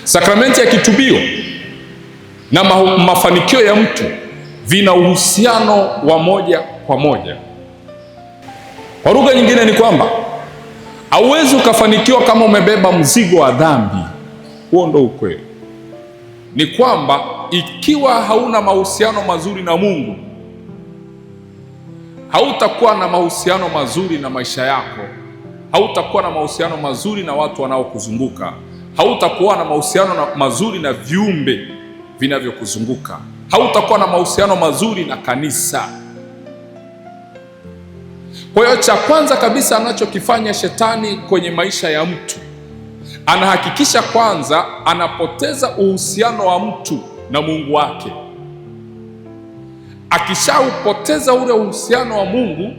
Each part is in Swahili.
Sakramenti ya kitubio na mafanikio ya mtu vina uhusiano wa moja kwa moja. Kwa lugha nyingine ni kwamba hauwezi ukafanikiwa kama umebeba mzigo wa dhambi. Huo ndo ukweli. Ni kwamba ikiwa hauna mahusiano mazuri na Mungu, hautakuwa na mahusiano mazuri na maisha yako, hautakuwa na mahusiano mazuri na watu wanaokuzunguka, hautakuwa na mahusiano mazuri na viumbe vinavyokuzunguka, hautakuwa na mahusiano mazuri na kanisa. Kwa hiyo cha kwanza kabisa anachokifanya shetani kwenye maisha ya mtu, anahakikisha kwanza anapoteza uhusiano wa mtu na Mungu wake. Akishaupoteza ule uhusiano wa Mungu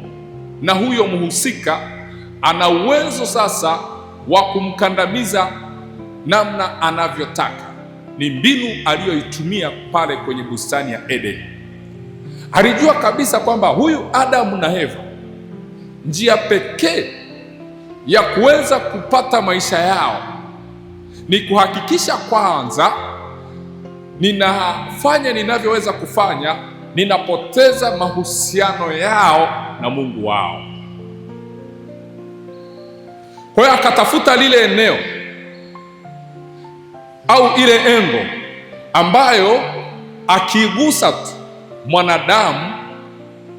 na huyo mhusika, ana uwezo sasa wa kumkandamiza namna anavyotaka. Ni mbinu aliyoitumia pale kwenye bustani ya Edeni. Alijua kabisa kwamba huyu Adamu na Eva, njia pekee ya kuweza kupata maisha yao ni kuhakikisha kwanza ninafanya ninavyoweza kufanya, ninapoteza mahusiano yao na Mungu wao. Kwa hiyo akatafuta lile eneo au ile engo ambayo akigusa tu mwanadamu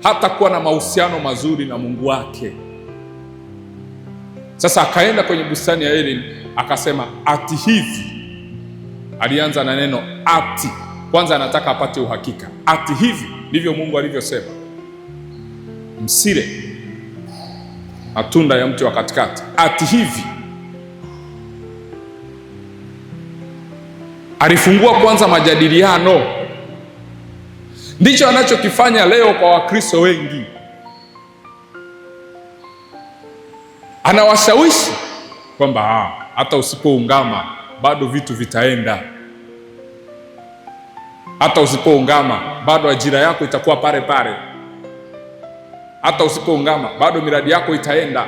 hatakuwa na mahusiano mazuri na Mungu wake. Sasa akaenda kwenye bustani ya Edeni akasema ati hivi. Alianza na neno ati. Kwanza anataka apate uhakika. Ati hivi ndivyo Mungu alivyosema, msile matunda ya mti wa katikati. Ati hivi. Alifungua kwanza majadiliano. Ndicho anachokifanya leo kwa Wakristo wengi. Anawashawishi kwamba hata usipoungama bado vitu vitaenda, hata usipoungama bado ajira yako itakuwa pale pale, hata usipoungama bado miradi yako itaenda.